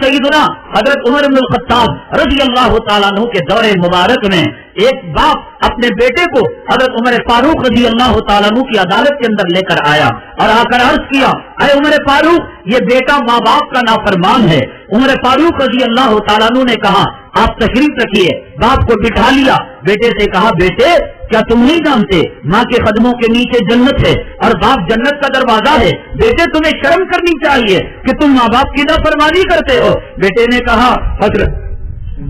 सैयदना हजरत उमर इब्न Khattab रज़ी अल्लाह तआला अन्हु के दौरे मुबारक में एक बाप अपने बेटे को हजरत उमर फारूक रज़ी अल्लाह तआला अन्हु की अदालत के अंदर लेकर आया और आकर अर्ज किया, अरे उमर फारूक, ये बेटा माँ बाप का नाफरमान है। उमर फारूक रज़ी अल्लाह तआला अन्हु ने कहा, आप तशरीफ रखिए। बाप को बिठा लिया, बेटे से कहा, बेटे क्या तुम नहीं जानते माँ के कदमों के नीचे जन्नत है और बाप जन्नत का दरवाजा है। बेटे तुम्हें शर्म करनी चाहिए कि तुम माँ बाप की नाफरमानी करते हो। बेटे ने कहा, हजरत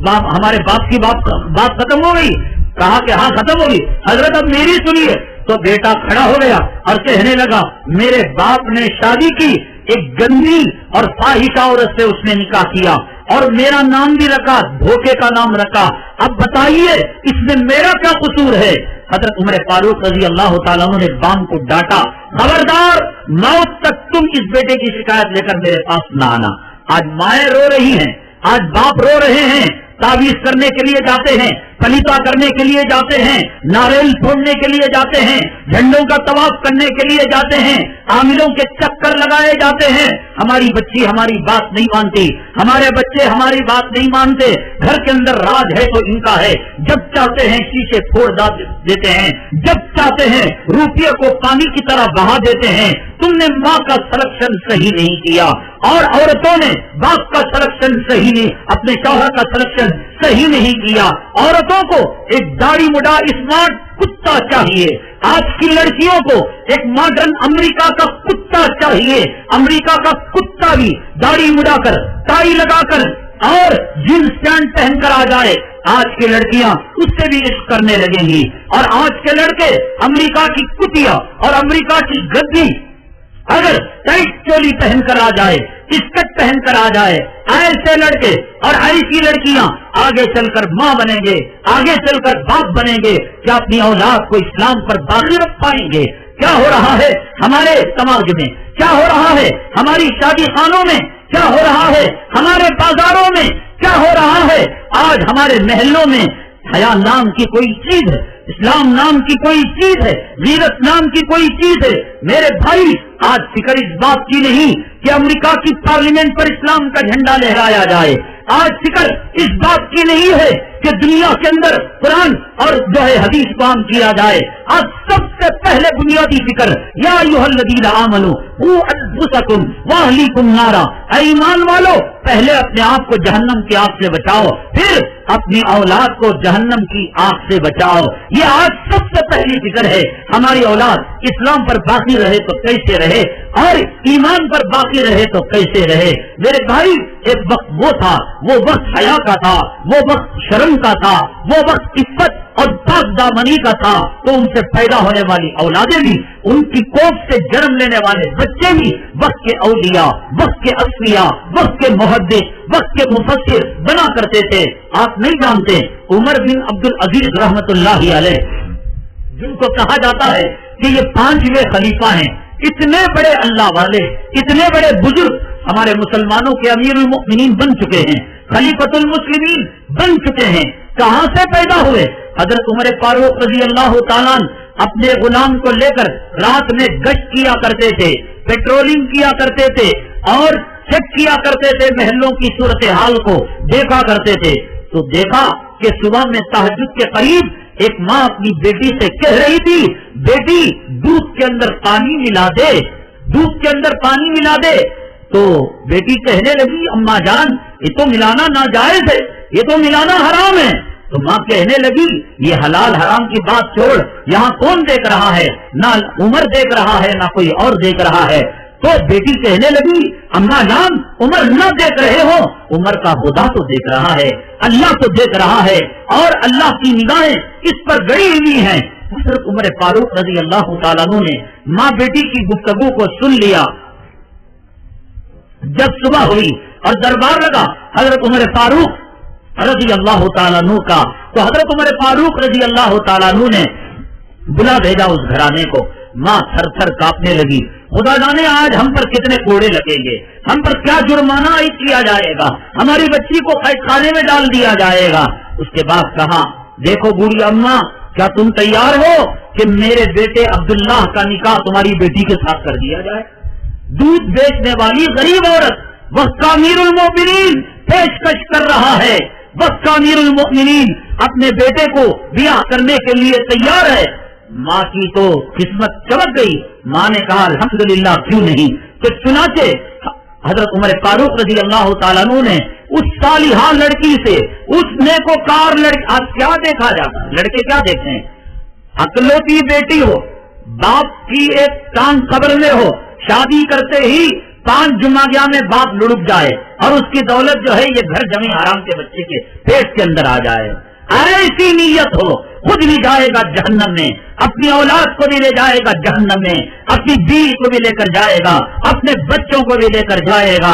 बाप, हमारे बाप की बात खत्म हो गई। कहा कि हाँ खत्म होगी। हजरत अब मेरी सुनिए। तो बेटा खड़ा हो गया और कहने लगा, मेरे बाप ने शादी की, एक गंदी और फाहिशा औरत से उसने निकाह किया और मेरा नाम भी रखा, धोखे का नाम रखा। अब बताइए इसमें मेरा क्या कसूर है। हजरत उमर फारूक रज़ी अल्लाह तआला अन्हु ने बाप को डांटा, खबरदार, मौत तक तुम इस बेटे की शिकायत लेकर मेरे पास न आना। आज माएं रो रही हैं, आज बाप रो रहे हैं, तावीज करने के लिए जाते हैं, पलीता करने के लिए जाते हैं, नारियल फोड़ने के लिए जाते हैं, झंडों का तवाफ करने के लिए जाते हैं, आमिरों के चक्कर लगाए जाते हैं। हमारी बच्ची हमारी बात नहीं मानती, हमारे बच्चे हमारी बात नहीं मानते। घर के अंदर राज है तो इनका है, जब चाहते हैं शीशे फोड़ देते हैं, जब चाहते हैं रुपये को पानी की तरह बहा देते हैं। तुमने माँ का सिलेक्शन सही नहीं किया और औरतों ने बाप का सिलेक्शन सही नहीं, अपने शौहर का सिलेक्शन सही नहीं किया। औरतों को एक दाढ़ी मुड़ा स्मार्ट कुत्ता चाहिए, आज की लड़कियों को एक मॉडर्न अमेरिका का कुत्ता चाहिए। अमेरिका का कुत्ता भी दाढ़ी मुड़ाकर, टाई लगाकर और जींस पैंट पहनकर आ जाए, आज की लड़कियां उससे भी इश्क करने लगेंगी। और आज के लड़के अमेरिका की कुतिया और अमेरिका की गद्दी अगर टाइट चोली पहनकर आ जाए, स्कर्ट पहनकर आ जाए, ऐसे लड़के और ऐसी लड़कियां आगे चलकर माँ बनेंगे, आगे चलकर बाप बनेंगे। क्या अपनी औलाद को इस्लाम पर बाकी रख पाएंगे? क्या हो रहा है हमारे समाज में, क्या हो रहा है हमारी शादी खानों में, क्या हो रहा है हमारे बाजारों में, क्या हो रहा है आज हमारे महलों में? हया नाम की कोई चीज है, इस्लाम नाम की कोई चीज है, वीरत नाम की कोई चीज है। मेरे भाई, आज फिक्र इस बात की नहीं कि अमेरिका की पार्लियामेंट पर इस्लाम का झंडा लहराया जाए, आज फिक्र इस बात की नहीं है कि दुनिया के अंदर कुरान और जो है हदीस को आम किया जाए। आज सबसे पहले बुनियादी फिक्र, या अय्युहल्लज़ीना आमनू क़ू अन्फुसकुम व अहलीकुम नारा, ईमान वालों, पहले अपने आप को जहन्नम की आग से बचाओ, फिर अपनी औलाद को जहन्नम की आग से बचाओ। ये आज सबसे पहली फिक्र है। हमारी औलाद इस्लाम पर बाकी रहे तो कैसे रहे और ईमान पर बाकी रहे तो कैसे रहे। मेरे भाई, एक वक्त वो था, वो वक्त हया का था, वो वक्त शर्म का था, वो वक्त इज्जत और पाकदामनी का था। तो उनसे पैदा होने वाली औलादें भी, उनकी कोख से जन्म लेने वाले बच्चे भी वक्त के औलिया, वक्त के असफिया, वक्त के मुहद्दिस, वक्त के मुफस्सिर बना करते थे। आप नहीं जानते, उमर बिन अब्दुल अजीज रहमतुल्लाहि अलैह, जिनको कहा जाता है कि ये 5वें खलीफा हैं, इतने बड़े अल्लाह वाले, इतने बड़े बुजुर्ग हमारे मुसलमानों के अमीरुल मोमिनीन बन चुके हैं, खलीफतुल मुस्लिमीन बन चुके हैं। कहां से पैदा हुए? हजरत उमर फारूक रज़ी अल्लाह तआला अपने गुलाम को लेकर रात में गश्त किया करते थे, पेट्रोलिंग किया करते थे और चेक किया करते थे, महलों की सूरत हाल को देखा करते थे। तो देखा कि सुबह में तहज्जुद के करीब एक माँ अपनी बेटी से कह रही थी, बेटी दूध के अंदर पानी मिला दे, दूध के अंदर पानी मिला दे। तो बेटी कहने लगी, अम्मा जान, ये तो मिलाना नाजायज है, ये तो मिलाना हराम है। तो माँ कहने लगी, ये हलाल हराम की बात छोड़, यहाँ कौन देख रहा है? ना उमर देख रहा है, ना कोई और देख रहा है। तो बेटी कहने लगी, अम्मा जान, उमर न देख रहे हो, उमर का खुदा तो देख रहा है, अल्लाह तो देख रहा है और अल्लाह की निगाहें इस पर गड़ी हुई हैं। हज़रत उमर फारूक रज़ी अल्लाह तआला अन्हु ने माँ बेटी की गुफ्तगू को सुन लिया। जब सुबह हुई और दरबार लगा हज़रत उमर फारूक रज़ी अल्लाह तआला अन्हु का, तो हज़रत उमर फारूक रज़ी अल्लाह तआला अन्हु ने बुला भेजा उस घराने को। माँ थर थर कांपने लगी, खुदा जाने आज हम पर कितने कोड़े लगेंगे, हम पर क्या जुर्माना आयद किया जाएगा, हमारी बच्ची को कैदखाने में डाल दिया जाएगा। उसके बाद कहा, देखो बूढ़ी अम्मा, क्या तुम तैयार हो कि मेरे बेटे अब्दुल्लाह का निकाह तुम्हारी बेटी के साथ कर दिया जाए? दूध बेचने वाली गरीब औरत وقت کا امیر المومنین پیشکش کر رہا ہے، وقت کا امیر المومنین اپنے بیٹے کو بیاہ کرنے کے لیے تیار ہے۔ ماں کی تو قسمت چمک گئی، ماں نے کہا الحمدللہ کیوں نہیں۔ تو چنانچہ حضرت عمر فاروق رضی اللہ تعالیٰ عنہ نے اس صالحہ لڑکی سے، اس نیکوکار لڑکی، آج کیا دیکھا جاتا ہے، لڑکے کیا دیکھتے ہیں، اکلوتی بیٹی ہو، باپ کی ایک ٹانگ قبر میں ہو، شادی کرتے ہی 5 جمعہ میں باپ لڑک جائے اور اس کی دولت جو ہے یہ گھر جمی حرام کے بچے کے پیٹ کے اندر آ جائے۔ ایسی نیت ہو، خود بھی جائے گا جہنم میں، اپنی اولاد کو بھی لے جائے گا جہنم میں، اپنی بیوی کو بھی لے کر جائے گا، اپنے بچوں کو بھی لے کر جائے گا۔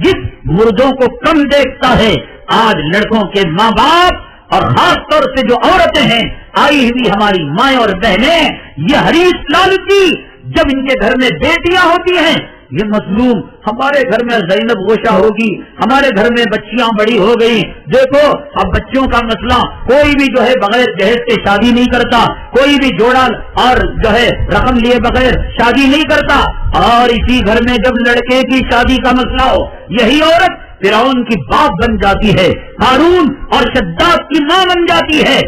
جس مردوں کو کم دیکھتا ہے، آج لڑکوں کے ماں باپ اور خاص طور سے جو عورتیں ہیں، آئی ہوئی ہماری مائیں اور بہنیں، یہ حریص لالچی، جب ان کے گھر میں بیٹیاں ہوتی ہیں، یہ مظلوم، ہمارے گھر میں زینب گوشہ ہوگی، ہمارے گھر میں بچیاں بڑی ہو گئی، دیکھو اب بچوں کا مسئلہ، کوئی بھی جو ہے بغیر جہیز کے شادی نہیں کرتا، کوئی بھی جوڑا اور جو ہے رقم لیے بغیر شادی نہیں کرتا، اور اسی گھر میں جب لڑکے کی شادی کا مسئلہ ہو، یہی عورت فرعون کی باپ بن جاتی ہے، ہارون اور شداد کی ماں بن جاتی ہے۔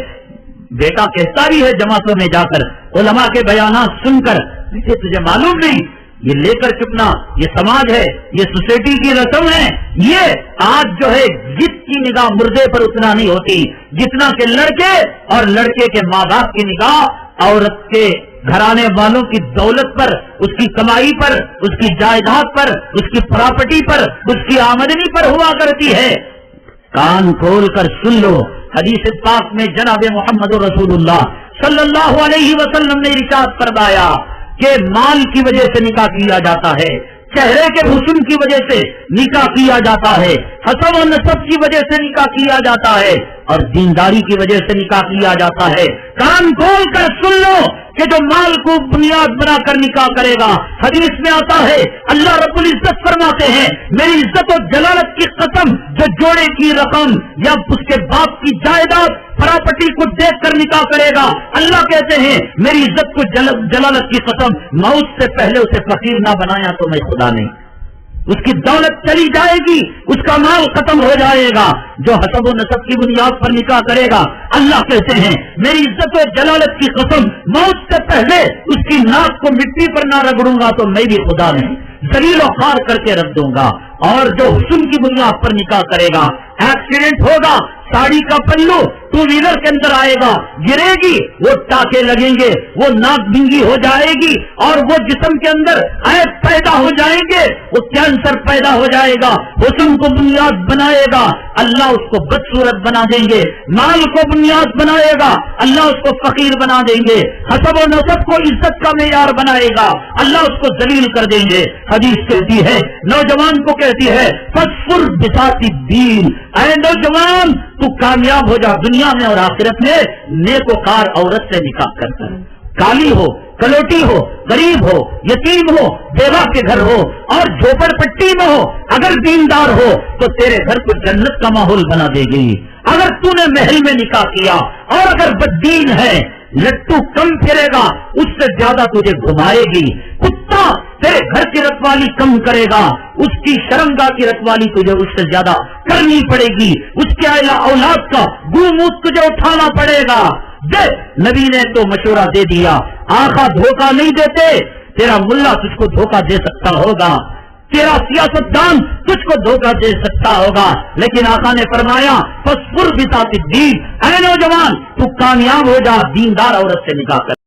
بیٹا کہتا بھی ہے جماعتوں میں جا کر، علماء کے بیانات سن کر، تجھے معلوم نہیں، یہ لے کر چپنا، یہ سماج ہے، یہ سوسائٹی کی رسم ہے۔ یہ آج جو ہے جس کی نگاہ مردے پر اتنا نہیں ہوتی جتنا کہ لڑکے اور لڑکے کے ماں باپ کی نگاہ عورت کے گھرانے والوں کی دولت پر، اس کی کمائی پر، اس کی جائیداد پر، اس کی پراپرٹی پر، اس کی آمدنی پر ہوا کرتی ہے۔ کان کھول کر سن لو، حدیث پاک میں جناب محمد رسول اللہ صلی اللہ علیہ وسلم نے ارشاد فرمایا کہ مال کی وجہ سے نکاح کیا جاتا ہے، چہرے کے حسن کی وجہ سے نکاح کیا جاتا ہے، حسب و نسب کی وجہ سے نکاح کیا جاتا ہے، اور دینداری کی وجہ سے نکاح کیا جاتا ہے۔ کان کھول کر سن لو کہ جو مال کو بنیاد بنا کر نکاح کرے گا، حدیث میں آتا ہے اللہ رب العزت فرماتے ہیں میری عزت و جلالت کی قسم، جو جوڑے کی رقم یا اس کے باپ کی جائیداد پراپرٹی کو دیکھ کر نکاح کرے گا، اللہ کہتے ہیں میری عزت کو جلالت کی قسم، موت سے پہلے اسے فقیر نہ بنایا تو میں خدا نہیں۔ اس کی دولت چلی جائے گی، اس کا مال ختم ہو جائے گا، جو حسب و نسب کی بنیاد پر نکاح کرے گا، اللہ کہتے ہیں میری عزت و جلالت کی قسم، موت سے پہلے اس کی ناک کو مٹی پر نہ رگڑوں گا تو میں بھی خدا نہیں، ذلیل و خوار کر کے رکھ دوں گا۔ اور جو حسن کی بنیاد پر نکاح کرے گا، ایکسیڈنٹ ہوگا، ساڑی کا پلو 2 ویلر کے اندر آئے گا، گرے گی، وہ ٹاکے لگیں گے، وہ ناک بنگی ہو جائے گی، اور وہ جسم کے اندر عیب پیدا ہو جائیں گے، وہ کینسر پیدا ہو جائے گا۔ حسن کو بنیاد بنائے گا، اللہ اس کو بدصورت بنا دیں گے، مال کو بنیاد بنائے گا، اللہ اس کو فقیر بنا دیں گے، حسب و نسب کو عزت کا معیار بنائے گا، اللہ اس کو ذلیل کر دیں گے۔ حدیث کہتی ہے، نوجوان کو کہتی ہے فاصبر بذات الدین، اے نوجوان تو کامیاب ہو جا دنیا میں اور آخرت میں، نیکوکار عورت سے نکاح کر کر، کالی ہو، کلوٹی ہو، غریب ہو، یتیم ہو، بیوہ کے گھر ہو اور جھوپڑ پٹی میں ہو، اگر دیندار ہو تو تیرے گھر کو جنت کا ماحول بنا دے گی۔ اگر تو نے محل میں نکاح کیا اور اگر بددین ہے، لٹو کم پھرے گا اس سے زیادہ تجھے گھمائے گی، کتا تیرے گھر کی رکھوالی کم کرے گا، اس کی شرمگاہ کی رکھوالی تجھے اس سے زیادہ کرنی پڑے گی، اس کے اولاد کا گوموت تجھے اٹھانا پڑے گا۔ نبی نے تو مشورہ دے دیا، آقا دھوکہ نہیں دیتے، تیرا ملا تجھ کو دھوکہ دے سکتا ہوگا، تیرا سیاستدان تجھ کو دھوکہ دے سکتا ہوگا، لیکن آقا نے فرمایا فاصبر بذات الدین، اے نوجوان تو کامیاب ہو جا دیندار عورت سے نکاح کر۔